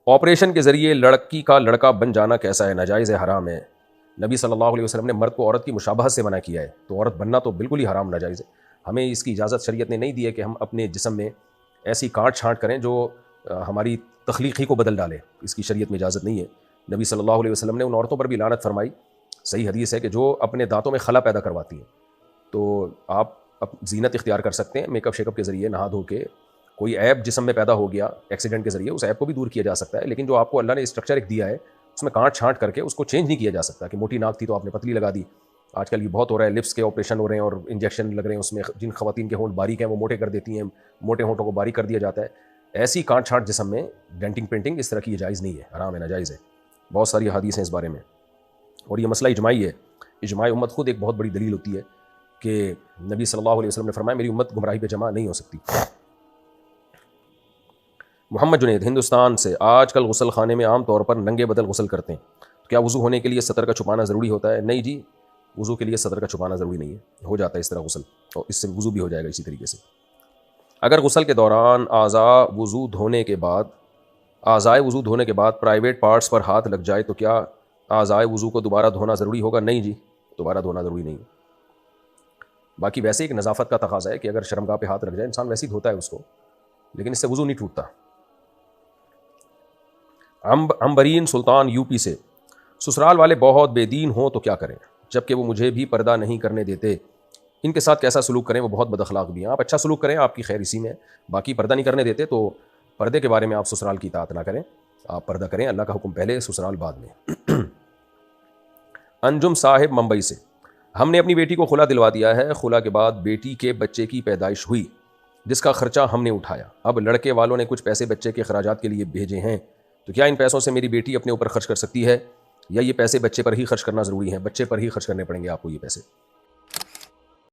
Operation کے ذریعے لڑکی کا لڑکا بن جانا کیسا ہے؟ ناجائز ہے، حرام ہے۔ نبی صلی اللہ علیہ وسلم نے مرد کو عورت کی مشابہت سے منع کیا ہے، تو عورت بننا تو بالکل ہی حرام ناجائز ہے۔ ہمیں اس کی اجازت شریعت نے نہیں دی ہے کہ ہم اپنے جسم میں ایسی کاٹ چھانٹ کریں جو ہماری تخلیق ہی کو بدل ڈالے، اس کی شریعت میں اجازت نہیں ہے۔ نبی صلی اللہ علیہ وسلم نے ان عورتوں پر بھی لعنت فرمائی۔ صحیح حدیث ہے کہ جو اپنے دانتوں میں خلا پیدا کرواتی ہیں، تو آپ زینت اختیار کر سکتے ہیں میک اپ شیک اپ کے ذریعے، نہا دھو کے۔ کوئی عیب جسم میں پیدا ہو گیا ایکسیڈنٹ کے ذریعے، اس عیب کو بھی دور کیا جا سکتا ہے، لیکن جو آپ کو اللہ نے اسٹرکچر ایک دیا ہے اس میں کاٹ چھانٹ کر کے اس کو چینج نہیں کیا جا سکتا کہ موٹی ناک تھی تو آپ نے پتلی لگا دی۔ آج کل یہ بہت ہو رہا ہے، لپس کے آپریشن ہو رہے ہیں اور انجیکشن لگ رہے ہیں اس میں، جن خواتین کے ہونٹ باریک ہیں وہ موٹے کر دیتی ہیں، موٹے ہونٹوں کو باریک کر دیا جاتا ہے۔ ایسی کاٹ چھانٹ جسم میں ڈینٹنگ پینٹنگ اس طرح کی جائز نہیں ہے، حرام ہے، ناجائز ہے۔ بہت ساری حدیث ہیں اس بارے میں، اور یہ مسئلہ اجماعی ہے۔ اجماع امت خود ایک بہت بڑی دلیل ہوتی ہے کہ نبی صلی اللہ علیہ وسلم نے فرمایا میری امت گمراہی پہ جمع نہیں ہو سکتی۔ محمد جنید ہندوستان سے، آج کل غسل خانے میں عام طور پر ننگے بدل غسل کرتے ہیں، تو کیا وضو ہونے کے لیے سطر کا چھپانا ضروری ہوتا ہے؟ نہیں جی، وضو کے لیے سطر کا چھپانا ضروری نہیں ہے، ہو جاتا ہے اس طرح غسل، اور اس سے وضو بھی ہو جائے گا اسی طریقے سے۔ اگر غسل کے دوران اعضائے وضو دھونے کے بعد پرائیویٹ پارٹس پر ہاتھ لگ جائے تو کیا اعضائے وضو کو دوبارہ دھونا ضروری ہوگا؟ نہیں جی، دوبارہ دھونا ضروری نہیں ہے۔ باقی ویسے ایک نظافت کا تقاضا ہے کہ اگر شرمگاہ پہ ہاتھ لگ جائے انسان ویسے ہی دھوتا ہے اس کو، لیکن اس سے وضو نہیں ٹوٹتا۔ عمبرین سلطان یو پی سے، سسرال والے بہت بے دین ہوں تو کیا کریں جبکہ وہ مجھے بھی پردہ نہیں کرنے دیتے؟ ان کے ساتھ کیسا سلوک کریں؟ وہ بہت بد اخلاق بھی ہیں۔ آپ اچھا سلوک کریں، آپ کی خیر اسی میں ہے۔ باقی پردہ نہیں کرنے دیتے تو پردے کے بارے میں آپ سسرال کی اطاعت نہ کریں، آپ پردہ کریں، اللہ کا حکم پہلے، سسرال بعد میں۔ انجم صاحب ممبئی سے، ہم نے اپنی بیٹی کو خلا دلوا دیا ہے، خلا کے بعد بیٹی کے بچے کی پیدائش ہوئی جس کا خرچہ ہم نے اٹھایا، اب لڑکے والوں نے کچھ پیسے بچے کے اخراجات کے لیے بھیجے ہیں، تو کیا ان پیسوں سے میری بیٹی اپنے اوپر خرچ کر سکتی ہے یا یہ پیسے بچے پر ہی خرچ کرنا ضروری ہے؟ بچے پر ہی خرچ کرنے پڑیں گے آپ کو یہ پیسے۔